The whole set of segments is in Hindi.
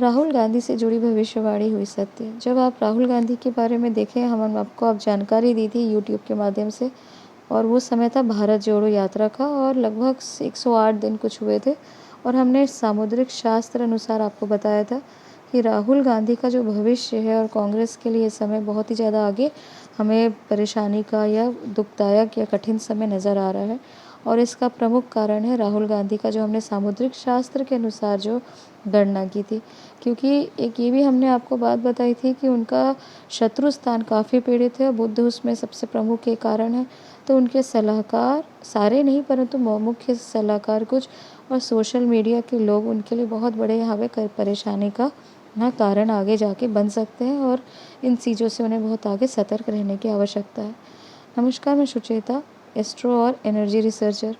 राहुल गांधी से जुड़ी भविष्यवाणी हुई सत्य। जब आप राहुल गांधी के बारे में देखें, हम आपको आप जानकारी दी थी यूट्यूब के माध्यम से, और वो समय था भारत जोड़ो यात्रा का और लगभग 108 दिन कुछ हुए थे। और हमने सामुद्रिक शास्त्र अनुसार आपको बताया था कि राहुल गांधी का जो भविष्य है और कांग्रेस के लिए समय बहुत ही ज़्यादा आगे हमें परेशानी का या दुखदायक या कठिन समय नज़र आ रहा है। और इसका प्रमुख कारण है राहुल गांधी का, जो हमने सामुद्रिक शास्त्र के अनुसार जो गणना की थी। क्योंकि एक ये भी हमने आपको बात बताई थी कि उनका शत्रु स्थान काफ़ी पीड़ित है और बुध उसमें सबसे प्रमुख एक कारण है। तो उनके सलाहकार, सारे नहीं परंतु मुख्य सलाहकार कुछ, और सोशल मीडिया के लोग उनके लिए बहुत बड़े यहाँ पे परेशानी का कारण आगे जाके बन सकते हैं, और इन चीज़ों से उन्हें बहुत आगे सतर्क रहने की आवश्यकता है। नमस्कार, मैं सुचेता, एस्ट्रो और एनर्जी रिसर्चर।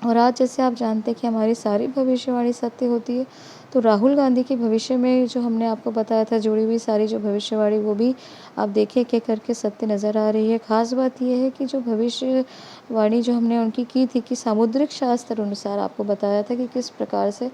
और आज जैसे आप जानते हैं कि हमारी सारी भविष्यवाणी सत्य होती है, तो राहुल गांधी के भविष्य में जो हमने आपको बताया था जुड़ी हुई सारी जो भविष्यवाणी, वो भी आप देखिए कि करके सत्य नज़र आ रही है। ख़ास बात यह है कि जो भविष्यवाणी जो हमने उनकी की थी कि सामुद्रिक शास्त्र अनुसार आपको बताया था कि किस प्रकार से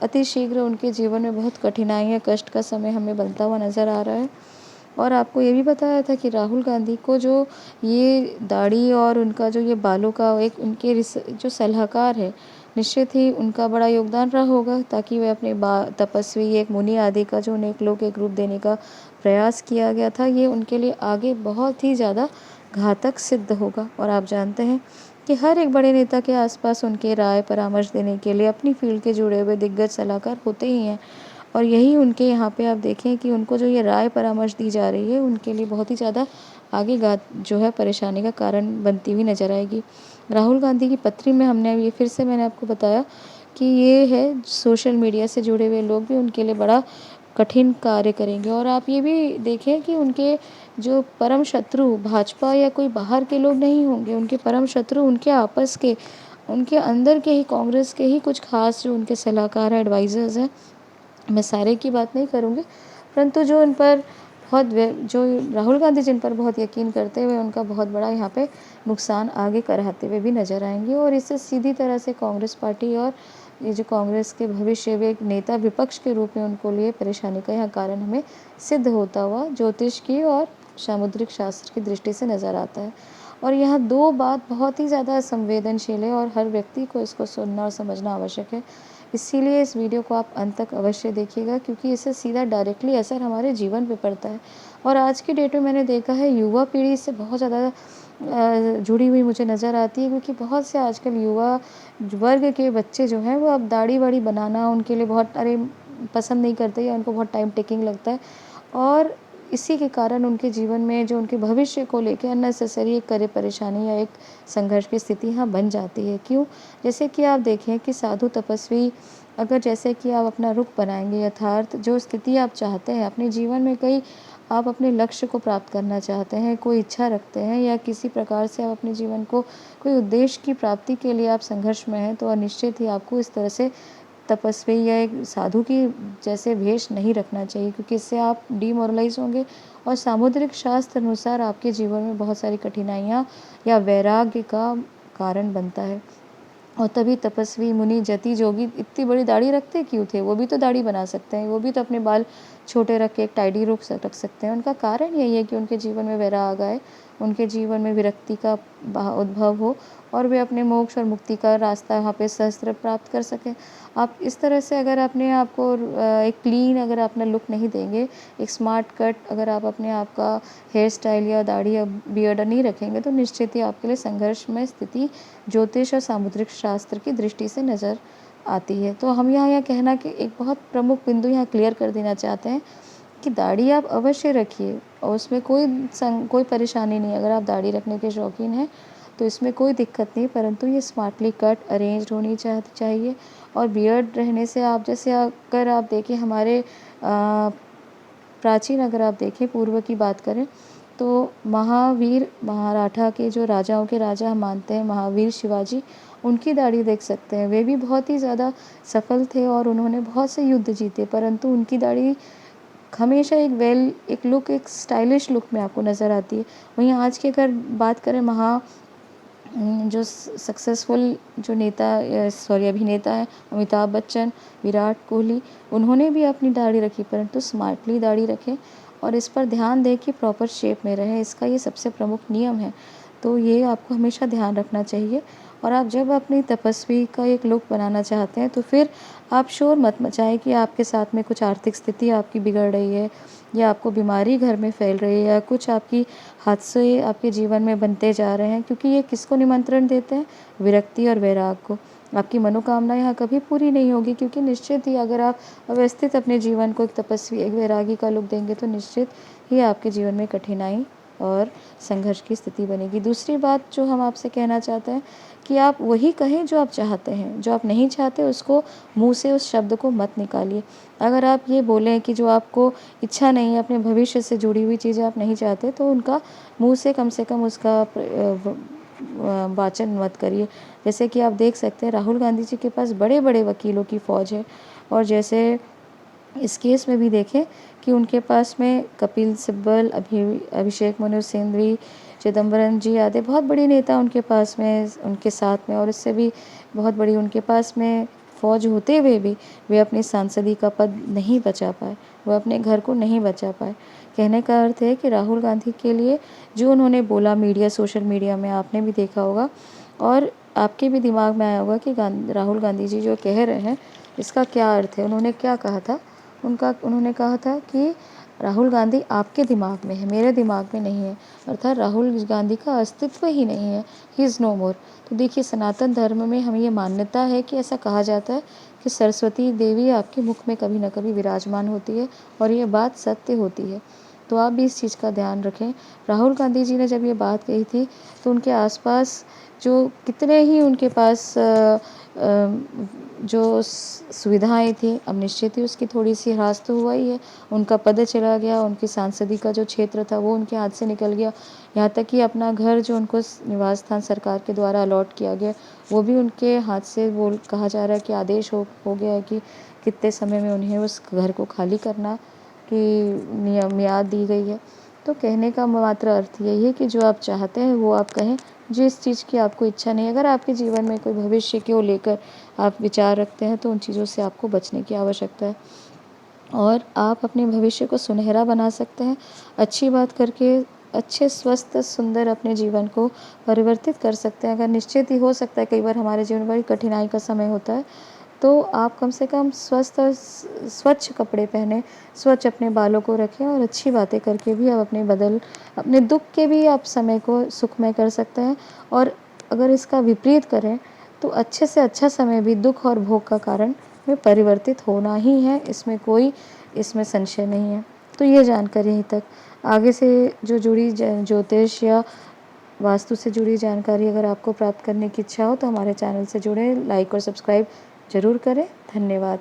अति शीघ्र उनके जीवन में बहुत कठिनाइयाँ, कष्ट का समय हमें बनता हुआ नज़र आ रहा है। और आपको ये भी बताया था कि राहुल गांधी को जो ये दाढ़ी और उनका जो ये बालों का एक उनके जो सलाहकार है, निश्चित ही उनका बड़ा योगदान रहा होगा, ताकि वे अपने तपस्वी एक मुनि आदि का जो अनेक लोग एक रूप देने का प्रयास किया गया था, ये उनके लिए आगे बहुत ही ज़्यादा घातक सिद्ध होगा। और आप जानते हैं कि हर एक बड़े नेता के आसपास उनके राय परामर्श देने के लिए अपनी फील्ड के जुड़े हुए दिग्गज सलाहकार होते ही हैं। और यही उनके यहाँ पे आप देखें कि उनको जो ये राय परामर्श दी जा रही है, उनके लिए बहुत ही ज़्यादा आगे जो है परेशानी का कारण बनती हुई नज़र आएगी। राहुल गांधी की पत्री में हमने ये फिर से मैंने आपको बताया कि ये है सोशल मीडिया से जुड़े हुए लोग भी उनके लिए बड़ा कठिन कार्य करेंगे। और आप ये भी देखें कि उनके जो परम शत्रु भाजपा या कोई बाहर के लोग नहीं होंगे, उनके परम शत्रु उनके आपस के, उनके अंदर के ही कांग्रेस के ही कुछ खास जो उनके सलाहकार हैं, एडवाइज़र्स हैं। मैं सारे की बात नहीं करूँगी, परंतु जो इन पर जो राहुल गांधी जिन पर बहुत यकीन करते हुए उनका बहुत बड़ा यहाँ पे नुकसान आगे कराते हुए भी नज़र आएंगे। और इससे सीधी तरह से कांग्रेस पार्टी और ये जो कांग्रेस के भविष्य में एक नेता विपक्ष के रूप में उनको लिए परेशानी का यहाँ कारण हमें सिद्ध होता हुआ ज्योतिष की और सामुद्रिक शास्त्र की दृष्टि से नज़र आता है। और यहाँ दो बात बहुत ही ज़्यादा संवेदनशील है और हर व्यक्ति को इसको सुनना और समझना आवश्यक है। इसीलिए इस वीडियो को आप अंत तक अवश्य देखिएगा, क्योंकि इससे सीधा डायरेक्टली असर हमारे जीवन पे पड़ता है। और आज की डेट में मैंने देखा है युवा पीढ़ी इससे बहुत ज़्यादा जुड़ी हुई मुझे नज़र आती है, क्योंकि बहुत से आजकल युवा वर्ग के बच्चे जो हैं वो अब दाढ़ी वाड़ी बनाना उनके लिए बहुत पसंद नहीं करते, या उनको बहुत टाइम टेकिंग लगता है। और इसी के कारण उनके जीवन में जो उनके भविष्य को लेकर अननेसेसरी एक परेशानी या एक संघर्ष की स्थिति यहाँ बन जाती है। क्यों? जैसे कि आप देखें कि साधु तपस्वी, अगर जैसे कि आप अपना रुख बनाएंगे यथार्थ जो स्थिति आप चाहते हैं अपने जीवन में, कई आप अपने लक्ष्य को प्राप्त करना चाहते हैं, कोई इच्छा रखते हैं, या किसी प्रकार से आप अपने जीवन को कोई उद्देश्य की प्राप्ति के लिए आप संघर्ष में हैं, तो निश्चित ही आपको इस तरह से तपस्वी या एक साधु की जैसे भेष नहीं रखना चाहिए, क्योंकि इससे आप डिमोरलाइज होंगे और सामुद्रिक शास्त्र अनुसार आपके जीवन में बहुत सारी कठिनाइयाँ या वैराग्य का कारण बनता है। और तभी तपस्वी मुनि जति जोगी इतनी बड़ी दाढ़ी रखते क्यों थे? वो भी तो दाढ़ी बना सकते हैं, वो भी तो अपने बाल छोटे रख के एक टाइडी रख सकते हैं। उनका कारण यही है कि उनके जीवन में वैराग आए, उनके जीवन में विरक्ति का उद्भव हो, और वे अपने मोक्ष और मुक्ति का रास्ता वहाँ पे सहस्त्र प्राप्त कर सकें। आप इस तरह से अगर अपने आप को एक क्लीन अगर अपना लुक नहीं देंगे, एक स्मार्ट कट अगर आप अपने आप का हेयर स्टाइल या दाढ़ी या बियर्ड नहीं रखेंगे, तो निश्चित ही आपके लिए संघर्ष में स्थिति ज्योतिष और सामुद्रिक शास्त्र की दृष्टि से नज़र आती है। तो हम यहाँ यह कहना कि एक बहुत प्रमुख बिंदु यहाँ क्लियर कर देना चाहते हैं कि दाढ़ी आप अवश्य रखिए और उसमें कोई परेशानी नहीं। अगर आप दाढ़ी रखने के शौकीन हैं तो इसमें कोई दिक्कत नहीं, परंतु ये स्मार्टली कट अरेंज्ड होनी चाहिए। और बियर्ड रहने से आप जैसे अगर आप देखें हमारे प्राचीन अगर आप देखें पूर्व की बात करें तो महावीर मराठा के जो राजाओं के राजा हम मानते हैं महावीर शिवाजी, उनकी दाढ़ी देख सकते हैं। वे भी बहुत ही ज़्यादा सफल थे और उन्होंने बहुत से युद्ध जीते, परंतु उनकी दाढ़ी हमेशा एक लुक, एक स्टाइलिश लुक में आपको नज़र आती है। वहीं आज की अगर बात करें जो सक्सेसफुल जो अभिनेता हैं, अमिताभ बच्चन, विराट कोहली, उन्होंने भी अपनी दाढ़ी रखी, परंतु स्मार्टली दाढ़ी रखें और इस पर ध्यान दें कि प्रॉपर शेप में रहे, इसका ये सबसे प्रमुख नियम है। तो ये आपको हमेशा ध्यान रखना चाहिए। और आप जब अपनी तपस्वी का एक लुक बनाना चाहते हैं तो फिर आप शोर मत मचाएं कि आपके साथ में कुछ आर्थिक स्थिति आपकी बिगड़ रही है, या आपको बीमारी घर में फैल रही है, या कुछ आपकी हादसे आपके जीवन में बनते जा रहे हैं, क्योंकि ये किसको निमंत्रण देते हैं? विरक्ति और वैराग को। आपकी मनोकामना यहाँ कभी पूरी नहीं होगी, क्योंकि निश्चित ही अगर आप अव्यवस्थित अपने जीवन को एक तपस्वी, एक वैरागी का लुक देंगे तो निश्चित ही आपके जीवन में कठिनाई और संघर्ष की स्थिति बनेगी। दूसरी बात जो हम आपसे कहना चाहते हैं कि आप वही कहें जो आप चाहते हैं, जो आप नहीं चाहते उसको मुँह से उस शब्द को मत निकालिए। अगर आप ये बोलें कि जो आपको इच्छा नहीं है, अपने भविष्य से जुड़ी हुई चीज़ें आप नहीं चाहते, तो उनका मुँह से कम उसका वाचन मत करिए। जैसे कि आप देख सकते हैं राहुल गांधी जी के पास बड़े-बड़े वकीलों की फ़ौज है, और जैसे इस केस में भी देखें कि उनके पास में कपिल सिब्बल, अभिषेक मनु सिंघवी, चिदम्बरम जी आदि बहुत बड़ी नेता उनके पास में, उनके साथ में, और इससे भी बहुत बड़ी उनके पास में फ़ौज होते हुए भी वे अपनी सांसदी का पद नहीं बचा पाए, वो अपने घर को नहीं बचा पाए। कहने का अर्थ है कि राहुल गांधी के लिए जो उन्होंने बोला मीडिया, सोशल मीडिया में आपने भी देखा होगा और आपके भी दिमाग में आया होगा कि राहुल गांधी जी जो कह रहे हैं इसका क्या अर्थ है। उन्होंने क्या कहा था? उन्होंने कहा था कि राहुल गांधी आपके दिमाग में है, मेरे दिमाग में नहीं है, अर्थात राहुल गांधी का अस्तित्व ही नहीं है, ही इज़ नो मोर। तो देखिए, सनातन धर्म में हमें ये मान्यता है कि ऐसा कहा जाता है कि सरस्वती देवी आपके मुख में कभी न कभी विराजमान होती है, और ये बात सत्य होती है। तो आप भी इस चीज़ का ध्यान रखें। राहुल गांधी जी ने जब ये बात कही थी तो उनके आसपास जो कितने ही उनके पास जो सुविधाएं थी, अब निश्चित ही उसकी थोड़ी सी ह्रास तो हुआ ही है। उनका पद चला गया, उनकी सांसदी का जो क्षेत्र था वो उनके हाथ से निकल गया, यहाँ तक कि अपना घर जो उनको निवास स्थान सरकार के द्वारा अलॉट किया गया वो भी उनके हाथ से, वो कहा जा रहा है कि आदेश हो गया है कि कितने समय में उन्हें उस घर को खाली करना की मियाद दी गई है। तो कहने का मात्र अर्थ यही है कि जो आप चाहते हैं वो आप कहें, जिस चीज़ की आपको इच्छा नहीं। अगर आपके जीवन में कोई भविष्य को लेकर आप विचार रखते हैं तो उन चीज़ों से आपको बचने की आवश्यकता है, और आप अपने भविष्य को सुनहरा बना सकते हैं अच्छी बात करके। अच्छे स्वस्थ सुंदर अपने जीवन को परिवर्तित कर सकते हैं। अगर निश्चित ही हो सकता है कई बार हमारे जीवन में बड़ी कठिनाई का समय होता है, तो आप कम से कम स्वस्थ और स्वच्छ कपड़े पहने, स्वच्छ अपने बालों को रखें, और अच्छी बातें करके भी आप अपने दुख के भी आप समय को सुखमय कर सकते हैं। और अगर इसका विपरीत करें तो अच्छे से अच्छा समय भी दुख और भोग का कारण में परिवर्तित होना ही है, इसमें संशय नहीं है। तो ये जानकारी यहीं तक। आगे से जो जुड़ी ज्योतिष या वास्तु से जुड़ी जानकारी अगर आपको प्राप्त करने की इच्छा हो तो हमारे चैनल से जुड़ें, लाइक और सब्सक्राइब ज़रूर करें। धन्यवाद।